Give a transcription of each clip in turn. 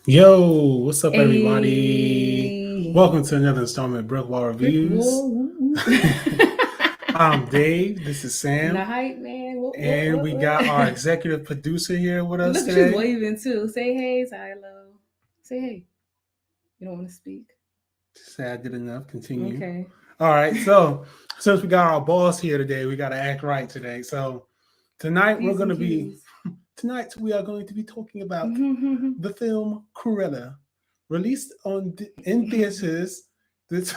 Yo, what's up, everybody? Hey, Welcome to another installment of BrickWall Reviews. BrickWall. I'm Dave. This is The Sam, hype man. and we got our executive producer here with us Look, she's today. waving too. Say hey, Silo. Say hey. You don't want to speak? Say I did enough. Continue. Okay. All right. So since we got our boss here today, we got to act right today. So tonight we're P's going and to be Q's. tonight we are going to be talking about the film Cruella, released in theaters. This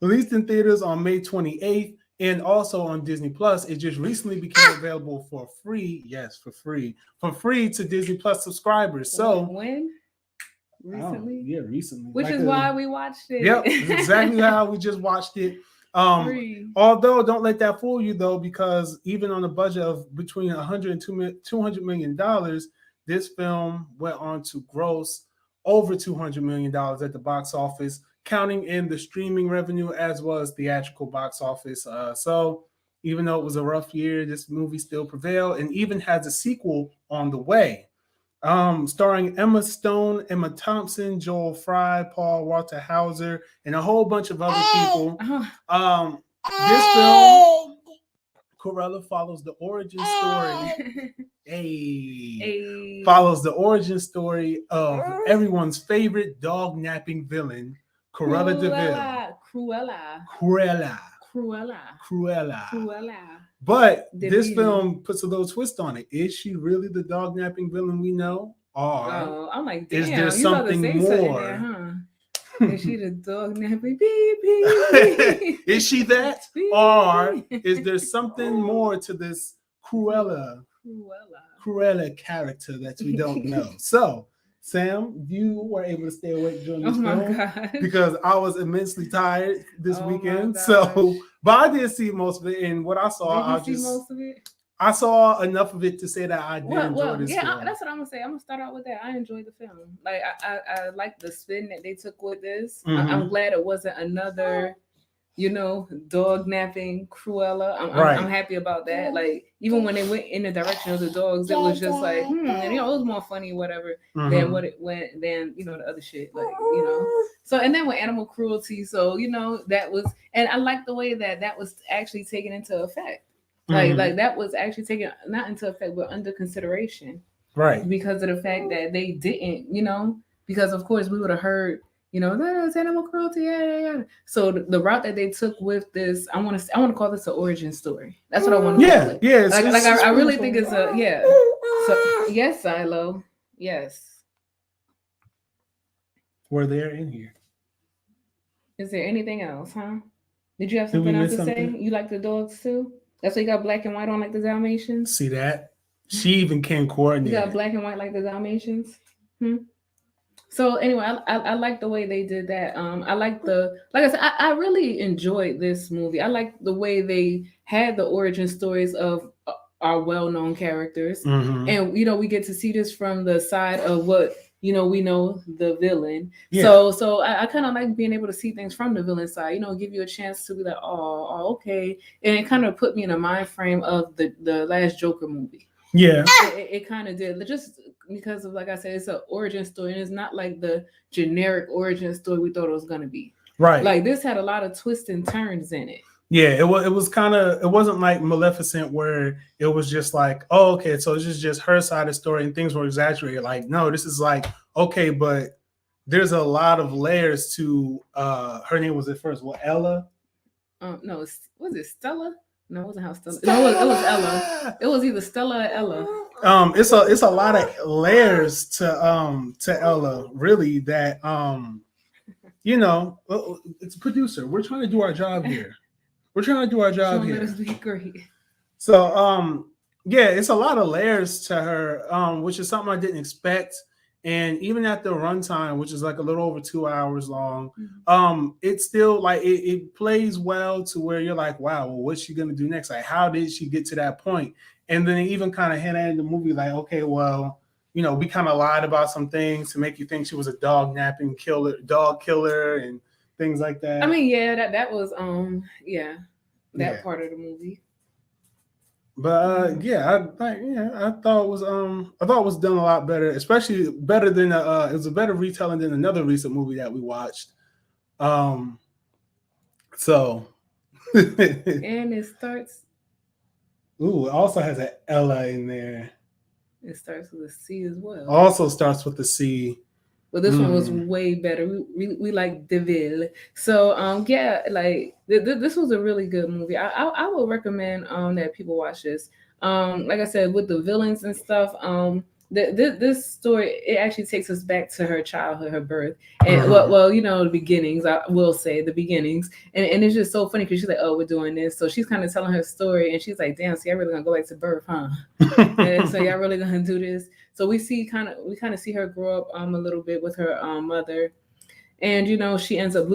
released in theaters on May 28th and also on Disney Plus. It just recently became available for free. Yes, for free to Disney Plus subscribers. So, When? oh Recently? yeah, recently, Which is why we watched yep, it's it. exactly how we just watched it. Free. Although don't let that fool you though, because even on a budget of between 100 and $200 million, this film went on to gross over $200 million at the box office, counting in the streaming revenue as well as theatrical box office. So even though it was a rough year, this movie still prevailed and even has a sequel on the way. Starring Emma Stone, Emma Thompson, Joel Fry, Paul Walter Hauser, and a whole bunch of other people. This film, Cruella, follows the origin story. Follows the origin story of everyone's favorite dog napping villain, Cruella Deville. Cruella. Cruella. Cruella. Cruella. Cruella. But this Deville. film puts a little twist on it. Is she really the dog napping villain we know? Or I'm like, damn, is there you about to something say more? something there, huh? Is she the dog napping? Beep, beep. Is she that? Beep. Or is there something more to this Cruella character that we don't know? So, Sam, you were able to stay awake during this film God. because I was immensely tired this Oh weekend. my So, gosh. but I did see most of it, and what I saw, Did you see most of it? I saw enough of it to say that I did enjoy this film. That's what I'm gonna say. I'm gonna start out with that. I enjoyed the film. Like I like the spin that they took with this. I'm glad it wasn't another, dog napping Cruella. I'm happy about that. Like even when they went in the direction of the dogs, it was just like, and it was more funny, whatever, than what it went than the other shit. Like, So and then with animal cruelty, so that was, and I like the way that was actually taken into effect. Like that was actually taken not into effect, but under consideration. Right. Because of the fact that they didn't, because of course we would have heard, that's animal cruelty, yada. So the route that they took with this, I want to call this an origin story. That's what I want to call it. Yeah. I really think it's a So yes, Silo. Yes. We're there in here. Is there anything else, huh? Did you have something else to say? You like the dogs too? That's why you got black and white on like the Dalmatians? See that? She even can coordinate. You got black and white like the Dalmatians? So anyway, I like the way they did that. I like like I said, I really enjoyed this movie. I like the way they had the origin stories of our well-known characters. And we get to see this from the side of what we know the villain. Yeah. So I kind of like being able to see things from the villain side. Give you a chance to be like, oh, okay, and it kind of put me in a mind frame of the last Joker movie. Yeah, it kind of did, just because of, like I said, it's an origin story, and it's not like the generic origin story we thought it was gonna be. Right. Like this had a lot of twists and turns in it. Yeah, it was kind of, it wasn't like Maleficent where it was just like, oh, okay, so it's just her side of the story and things were exaggerated. Like, no, this is like, okay, but there's a lot of layers to her name was at first. Well, Ella? No, was it Stella? No, it wasn't how Stella. No, it was Ella. It was either Stella or Ella. It's a lot of layers to Ella, really, that it's a producer. We're trying to do our job here. We're trying to do our job here. Let us be great. So yeah, it's a lot of layers to her, which is something I didn't expect. And even at the runtime, which is like a little over 2 hours long, it's still like it plays well to where you're like, wow, well, what's she gonna do next? Like, how did she get to that point? And then it even kind of hinted in the movie, like, okay, well, we kind of lied about some things to make you think she was a dog killer, and things like that. I mean, yeah, that was part of the movie. But I thought it was done a lot better, especially better than it was a better retelling than another recent movie that we watched. Um, so, And it starts. ooh, it also has an Ella in there. It starts with a C as well. Also starts with the C. But this one was way better. We like devil. So yeah, like this was a really good movie. I would recommend that people watch this. Like I said, with the villains and stuff. This story, it actually takes us back to her childhood, her birth, and well, you know, the beginnings. I will say the beginnings, and it's just so funny because she's like, "Oh, we're doing this," so she's kind of telling her story, and she's like, "Damn, see, I really gonna go back to birth, huh?" And so y'all really gonna do this? So we kind of see her grow up a little bit with her mother, and you know she ends up.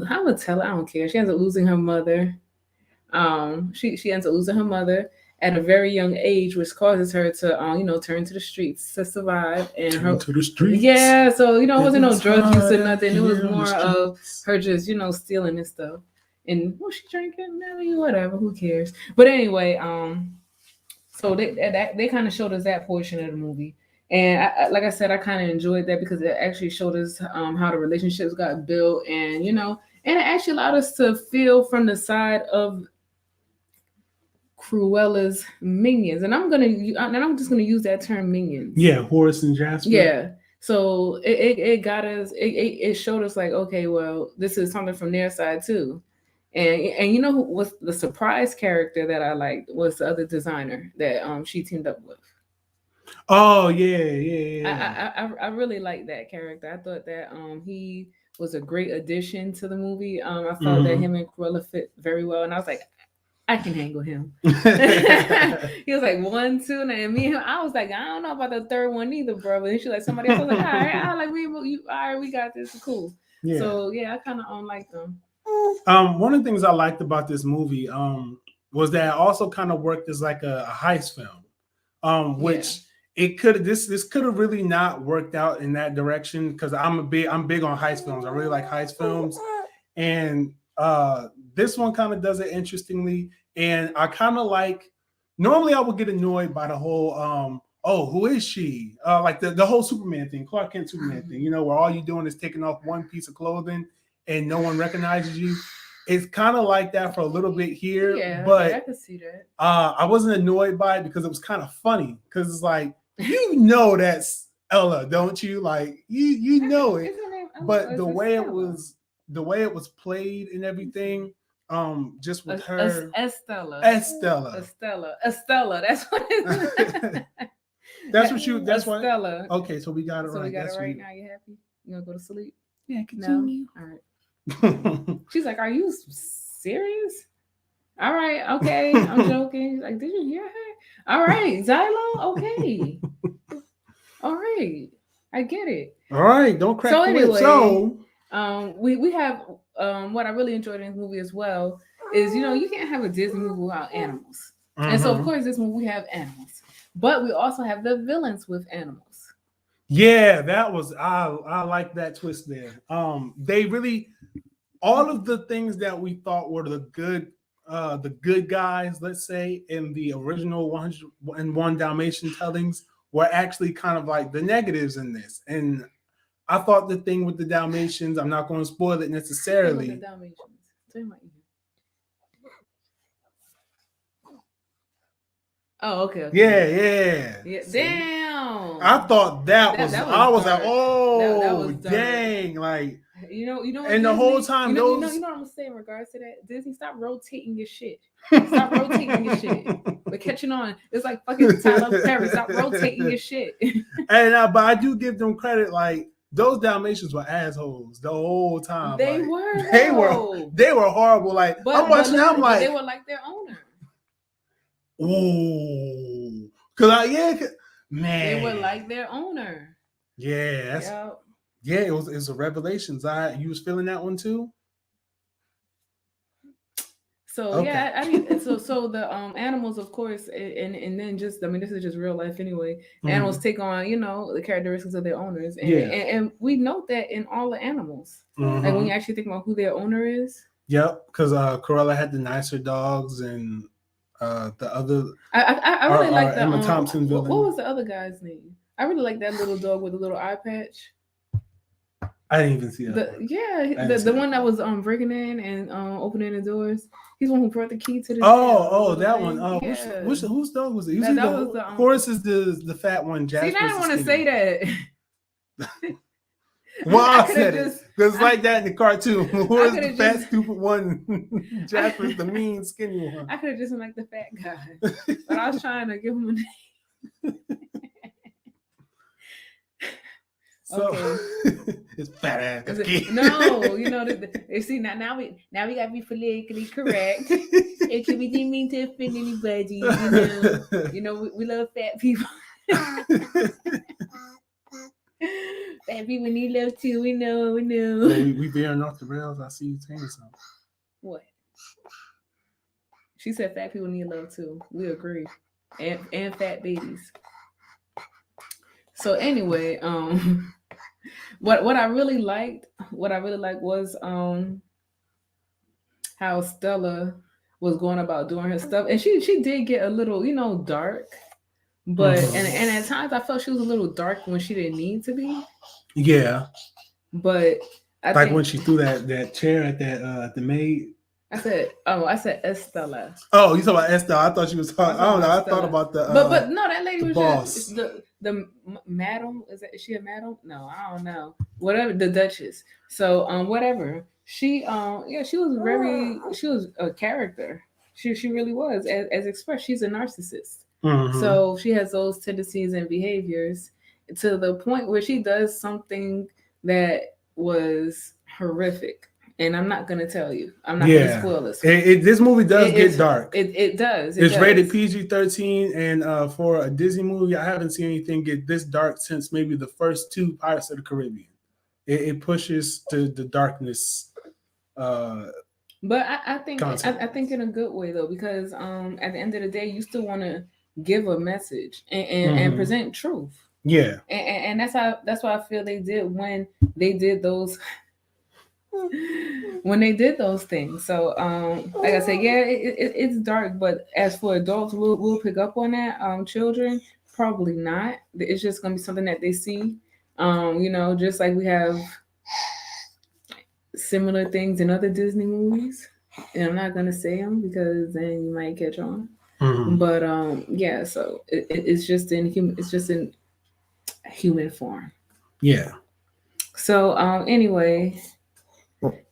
I would tell her, I don't care. She ends up losing her mother. She ends up losing her mother at a very young age, which causes her to you know turn to the streets to survive. And turn to the streets. Yeah, so you know it wasn't no drug use or nothing. It was more of her just you know stealing and stuff. And was she drinking? Maybe whatever. Who cares? But anyway, so they kind of showed us that portion of the movie. And like I said, I kind of enjoyed that because it actually showed us how the relationships got built, and you know, and it actually allowed us to feel from the side of Cruella's minions. And I'm just gonna use that term minions. Yeah, Horace and Jasper. Yeah. So it got us. It showed us like, okay, well, this is something from their side too. And you know who was the surprise character that I liked was the other designer that she teamed up with. Oh yeah. I really like that character. I thought that he was a great addition to the movie. I felt that him and Cruella fit very well, and I was like, I can hang with him. He was like 1, 2, and me and him. I was like, I don't know about the third one either, bro. But then she like somebody else. I was like, all right, I like we, you, all right, we got this, cool. Yeah. So yeah, I kind of like them. One of the things I liked about this movie was that it also kind of worked as like a heist film, which it could this could have really not worked out in that direction because I'm big on heist films. I really like heist films, and this one kind of does it interestingly. And I kind of like. Normally, I would get annoyed by the whole oh, who is she? Like the whole Superman thing, Clark Kent Superman thing. You know, where all you're doing is taking off one piece of clothing and no one recognizes you. It's kind of like that for a little bit here, but I could see that. I wasn't annoyed by it because it was kind of funny because it's like you know that's Ella, don't you? Like you know it, but the way it was played and everything, just with her Estella. That's what it is. That's what Estella. Okay, so we got it right. So we got that's it right now. You happy? You gonna go to sleep? Yeah, continue. No? All right. She's like, are you serious? All right, okay. I'm joking. Like, did you hear her? All right, Xylo, okay. All right. I get it. All right, don't crack so the anyway, whip. So we have what I really enjoyed in this movie as well is, you know, you can't have a Disney movie without animals. And so of course this movie we have animals. But we also have the villains with animals. Yeah, that was I like that twist there. They really all of the things that we thought were the good guys, let's say, in the original 101 Dalmatian tellings were actually kind of like the negatives in this. And I thought the thing with the Dalmatians, I'm not going to spoil it necessarily. The Dalmatians. Oh, okay. Yeah. Damn. I thought that was I was dark. like, oh, that was dang, like you know. And Disney, the whole time, you know what I'm gonna say in regards to that. Disney, stop rotating your shit. Stop rotating your shit. We're catching on. It's like fucking Tyler Perry. Stop rotating your shit. And but I do give them credit. Like those Dalmatians were assholes the whole time. They like, they were horrible. Like I'm watching, I'm like they were like their owner. Ooh, man, they were like their owner. Yeah, it was a Revelations. You was feeling that one too. So okay. Yeah, I mean, so the animals, of course, and then just this is just real life anyway. Animals take on the characteristics of their owners, and we note that in all the animals. Like when you actually think about who their owner is. Yep, because Cruella had the nicer dogs, and the other I really our like the Emma Thompson what villain. was the other guy's name? I really like that little dog with the little eye patch. I didn't even see that. The one that was breaking in and opening the doors. He's the one who brought the key to the that one. Whose dog was it? Usually the Horace is the fat one. See, I didn't want to say that. Well, I said it because like that in the cartoon. Horace the fat, stupid one. Jasper's the mean, skinny one. I could have just been like the fat guy, but I was trying to give him a name. So it's fat ass. No, you know, see now we gotta be politically correct. It could be didn't mean to offend anybody. You know, we love fat people. Fat people need love too. We know. We veering off the rails. I see you saying something. What? She said fat people need love too. We agree, and fat babies. So anyway, what I really liked was how Stella was going about doing her stuff, and she did get a little, you know, dark, but and at times I felt she was a little dark when she didn't need to be. Yeah, but I think when she threw that chair at the maid. I said Estella. Oh, you talking about Estella? I thought she was talking. I don't know. I thought about the. But no, that lady was boss. Just the madam. Is she a madam? No, I don't know. Whatever, the Duchess. So whatever. She she was a character. She really was as expressed. She's a narcissist. Mm-hmm. So she has those tendencies and behaviors to the point where she does something that was horrific. And I'm not gonna tell you. I'm not gonna spoil this. This movie does get dark. It does. It's rated PG-13, and for a Disney movie, I haven't seen anything get this dark since maybe the first two Pirates of the Caribbean. It pushes to the darkness. But I think in a good way though, because at the end of the day, you still want to give a message and present truth. Yeah, and that's what I feel they did when they did those. When they did those things. So like I said, it's dark, but as for adults, we'll pick up on that. Children, probably not. It's just gonna be something that they see. You know, just like we have similar things in other Disney movies. And I'm not gonna say them because then you might catch on. But yeah, so it's just in human form. Yeah. So anyway,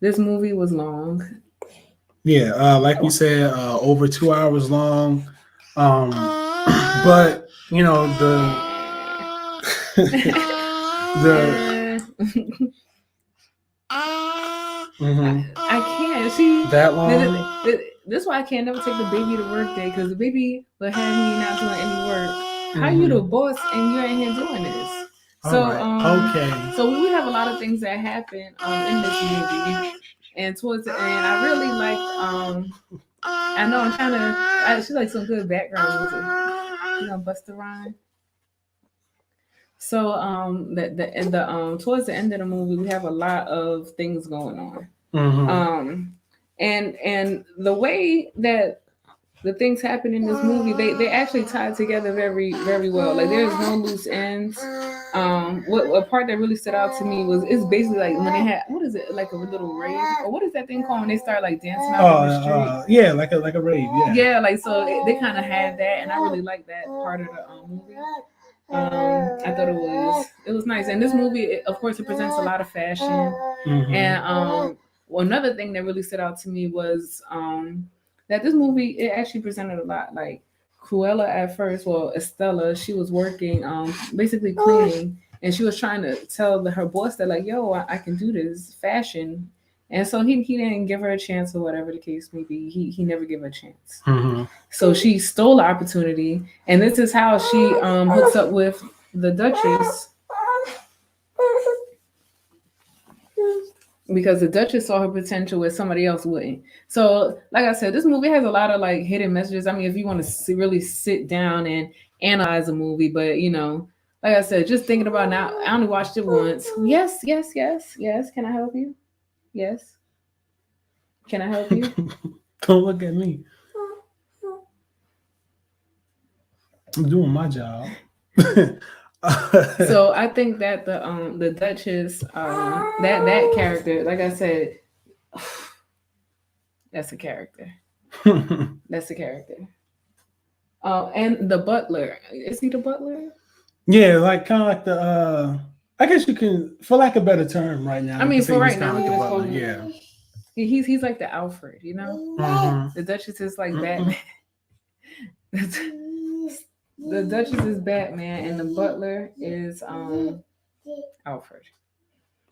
this movie was long. Yeah, like we said, over 2 hours long. But you know I can't see that long. This is why I can't never take the baby to work day, because the baby will have me not doing any work. How you the boss and you ain't here doing this? So okay. So we have a lot of things that happen in this movie, and towards the end, I really liked. I know I'm trying to. She's like some good background music. You know, Busta Rhymes. So the towards the end of the movie, we have a lot of things going on. And the way that the things happen in this movie, they actually tie together very, very well. Like there's no loose ends. What part that really stood out to me was it's basically like when they had, what is it, like a little rave, or what is that thing called when they start like dancing out on the street? Yeah, like a rave. Yeah, like so they kind of had that, and I really liked that part of the movie. I thought it was nice, and this movie, of course, it presents a lot of fashion, and another thing that really stood out to me was that this movie, it actually presented a lot. Like Cruella at first, well, Estella, she was working, basically cleaning, and she was trying to tell her boss that like, yo, I can do this fashion, and so he didn't give her a chance, or whatever the case may be. He never gave her a chance. So she stole the opportunity, and this is how she hooks up with the Duchess. Because the Duchess saw her potential where somebody else wouldn't. So, like I said, this movie has a lot of like hidden messages. I mean, if you want to really sit down and analyze a movie, but you know, like I said, just thinking about now, I only watched it once. Yes. Can I help you? Yes. Can I help you? Don't look at me. I'm doing my job. So I think that the Duchess, that character, like I said, that's a character. That's a character. And the butler, is he the butler? Yeah, like kind of like the I guess you can, for lack of a better term right now, I you mean, can for say he's right kind now, of we like can the just call butler. him. Yeah. He's like the Alfred, you know. Mm-hmm. The Duchess is like Mm-hmm. Batman. The Duchess is Batman, and the butler is Alfred.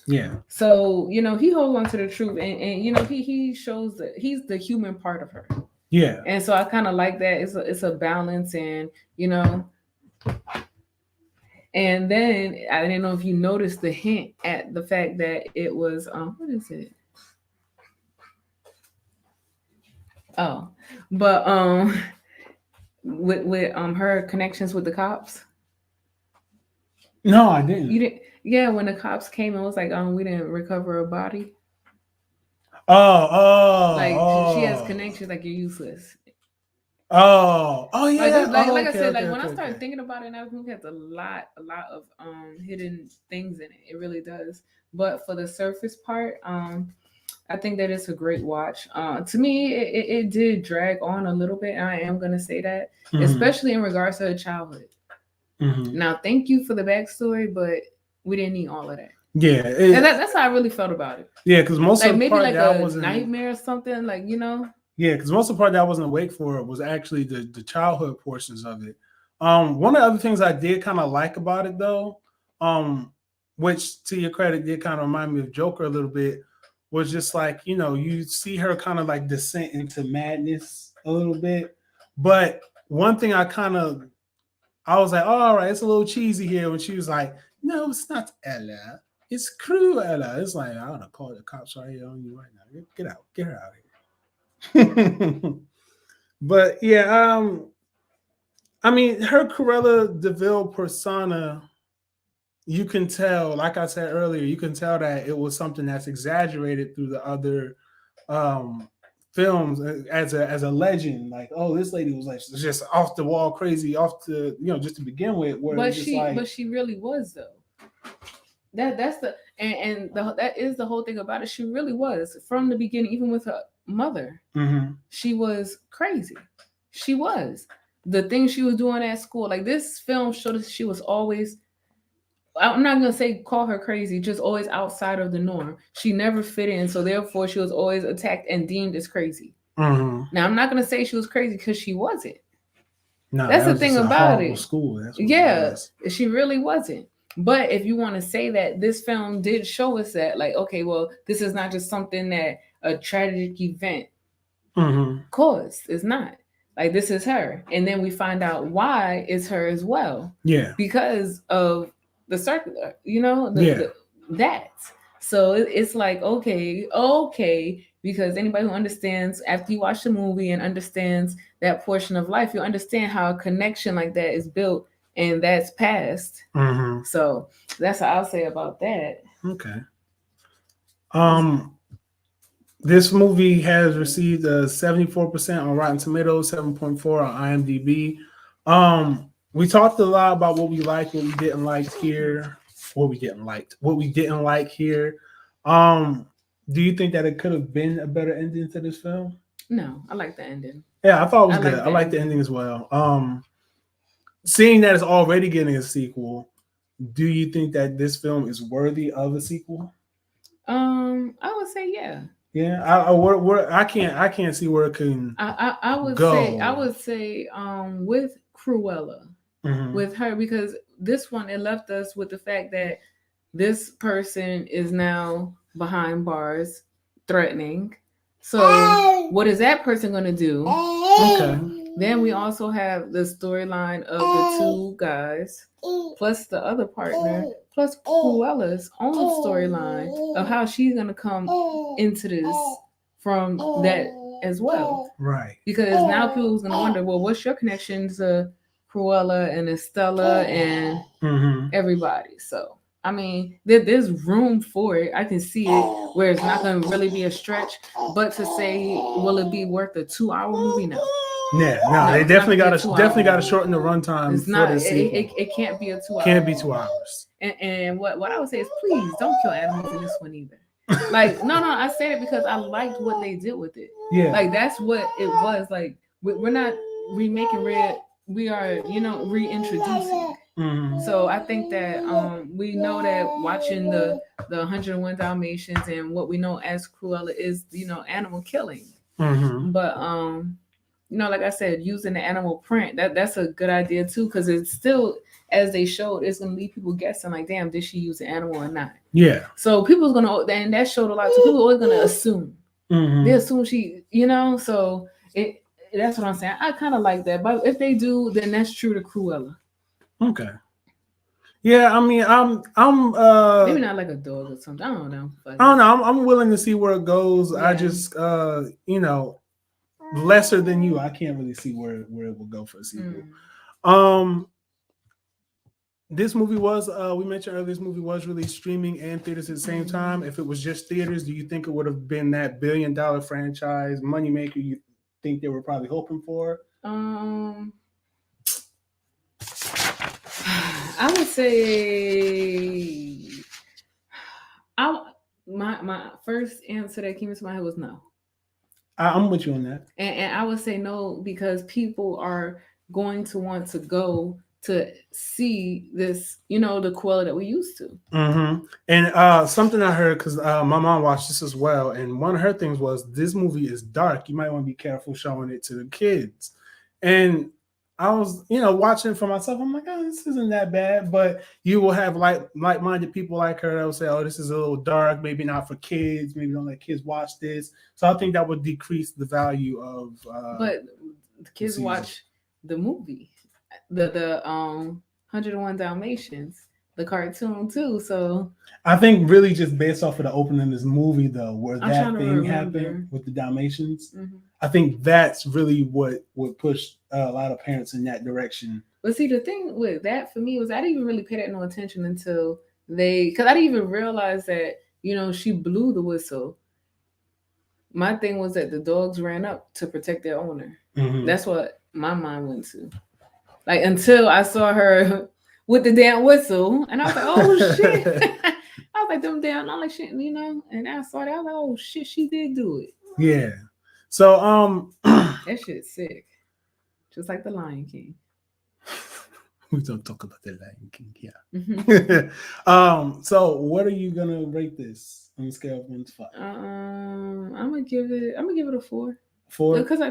Yeah. So he holds on to the truth, and he shows that he's the human part of her, Yeah. and so I kind of like that. It's a balance, and you know, and then I didn't know if you noticed the hint at the fact that it was what is it? Oh, but with her connections with the cops. No, I didn't. You didn't? Yeah, when the cops came and was like, we didn't recover a body. Oh, Like she has oh, connections. Like you're useless. oh, yeah, Like yeah. Oh, like I okay, said, okay, like when okay, I okay. started thinking about it, now this movie has a lot of hidden things in it. It really does. But for the surface part, I think that it's a great watch. To me, it did drag on a little bit. And I am gonna say that, Mm-hmm. especially in regards to her childhood. Mm-hmm. Now, thank you for the backstory, but we didn't need all of that. Yeah, And that's how I really felt about it. yeah, because most Like of the maybe part like that I a wasn't, nightmare or something. Like yeah, because most of the part that I wasn't awake for was actually the childhood portions of it. One of the other things I did kind of like about it though, um, which to your credit did kind of remind me of Joker a little bit, was just like you see her kind of like descent into madness a little bit. But one thing I was like, oh, all right, it's a little cheesy here when she was like, no, it's not Ella, it's Cruella. It's like, I'm gonna call the cops right here on you right now. Get out, get her out here. But yeah, I mean, her Cruella Deville persona, you can tell, like I said earlier, you can tell that it was something that's exaggerated through the other um films as a legend. Like, oh, this lady was like just off the wall crazy, off to just to begin with, where it but was just like, she really was though. That's the that is the whole thing about it. She really was from the beginning, even with her mother. mm-hmm, She was crazy. She was the things she was doing at school. Like this film showed us she was always. I'm not gonna say call her crazy, just always outside of the norm. She never fit in, so therefore she was always attacked and deemed as crazy. mm-hmm. Now I'm not gonna say she was crazy because she wasn't. No, That's that the was thing just a about horrible it. school. That's what it Yeah, was. she really wasn't. But if you want to say that this film did show us that, like, okay, well, this is not just something that a tragic event Mm-hmm. caused. It's not. Like this is her. And then we find out why it's her as well. Yeah, Because of the circular, yeah, that. So it's like, okay, because anybody who understands after you watch the movie and understands that portion of life, you understand how a connection like that is built and that's passed. mm-hmm. So that's what I'll say about that. Okay. Um, this movie has received a 74% on Rotten Tomatoes, 7.4 on IMDb. We talked a lot about what we liked, what we didn't like here, what we didn't like here. Do you think that it could have been a better ending to this film? No, I like the ending. Yeah, I thought it was I good. like I the like the ending. ending as well. Seeing that it's already getting a sequel, do you think that this film is worthy of a sequel? I would say yeah. Yeah, I can't see where it can I would say go. with Cruella, Mm-hmm. with her, because this one it left us with the fact that this person is now behind bars threatening. So what is that person going to do? Okay. Then we also have the storyline of the two guys plus the other partner plus Cruella's own storyline of how she's going to come into this from that as well. Right. Because now people's going to wonder, well, what's your connection to Cruella and Estella and Mm-hmm. everybody? So I mean, there's room for it. I can see it where it's not going to really be a stretch. But to say, will it be worth a 2-hour movie? No. Yeah, no, No, they it's not definitely gonna got be a 2 definitely got hour to shorten the runtime It's for not. the sequel. It can't be a 2 hour. Can't be 2 hours. And what I would say is, please don't kill animals in this one either. Like, no, I said it because I liked what they did with it. Yeah, Like, that's what it was. Like, we're not remaking Red. We are, reintroducing. mm-hmm. So I think that we know that watching the 101 Dalmatians and what we know as Cruella is, animal killing. Mm-hmm. But like I said, using the animal print, that's a good idea too, because it's still, as they showed, it's gonna leave people guessing, like, damn, did she use an animal or not? Yeah. So people's gonna, and that showed a lot. So people are always gonna assume. Mm-hmm. They assume she, so that's what I'm saying. I kind of like that, but if they do, then that's true to Cruella. Okay. Yeah, I mean, I'm Maybe not like a dog or something. I don't know. But I don't know. I'm willing to see where it goes. Yeah. I just lesser than you, I can't really see where it will go for a sequel. This movie was we mentioned earlier, this movie was released streaming and theaters at the same time. If it was just theaters, do you think it would have been that $1 billion franchise moneymaker you think they were probably hoping for? I would say my first answer that came into my head was no. I'm with you on that. And I would say no, because people are going to want to go to see this, the Cruella that we used to. Mm-hmm. And something I heard, because my mom watched this as well, and one of her things was, this movie is dark. You might want to be careful showing it to the kids. And I was, watching it for myself. I'm like, oh, this isn't that bad. But you will have like-minded people like her that will say, oh, this is a little dark. Maybe not for kids. Maybe don't let kids watch this. So I think that would decrease the value of. But the kids watch the movie, the 101 Dalmatians, the cartoon too. So I think really just based off of the opening of this movie, though, where that thing happened with the Dalmatians. Mm-hmm. I think that's really what would push a lot of parents in that direction. But see, the thing with that for me was, I didn't even really pay that no attention until because I didn't even realize that, she blew the whistle. My thing was that the dogs ran up to protect their owner. Mm-hmm. That's what my mind went to. Like, until I saw her with the damn whistle, and I was like, oh shit. I was like, them damn, I'm like, shit, and I saw that, I was like, oh shit, she did do it. Yeah. So that shit's sick. Just like the Lion King. We don't talk about the Lion King, yeah. Mm-hmm. So what are you gonna rate this on a scale of 1 to 5? I'm gonna give it a 4. 4? Because I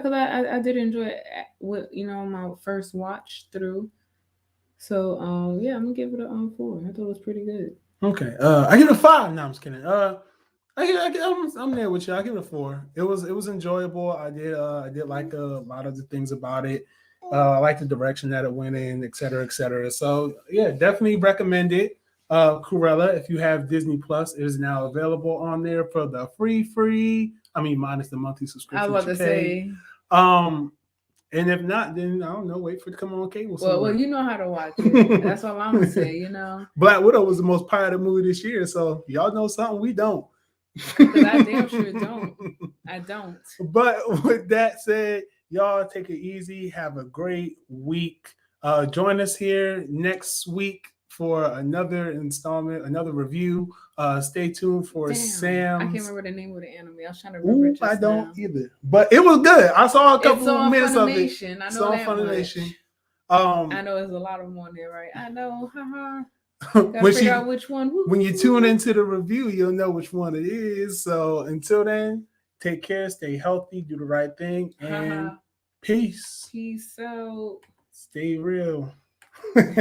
did enjoy it with my first watch through. So yeah, I'm gonna give it a 4. I thought it was pretty good. Okay. I give it a 5. No, I'm just kidding. I'm there with you. I give it a 4. It was enjoyable. I did like a lot of the things about it. I like the direction that it went in, et cetera, et cetera. So yeah, definitely recommend it. Cruella, if you have Disney Plus, it is now available on there for the free. I mean, minus the monthly subscription. I was about to say. And if not, then I don't know. Wait for it to come on cable. Well, you know how to watch it. That's all I'm gonna say. Black Widow was the most pirated movie this year, so y'all know something we don't. Because I damn sure don't. I don't. But with that said, y'all take it easy. Have a great week. Join us here next week for another installment, another review. Stay tuned for Sam. I can't remember the name of the anime. I was trying to remember. I don't either. But it was good. I saw a couple of minutes of it. I know that Funimation. I know there's a lot of them on there, right? I know. Gotta figure out which one. When you tune into the review, you'll know which one it is. So until then, take care, stay healthy, do the right thing, and peace. Peace out. Stay real.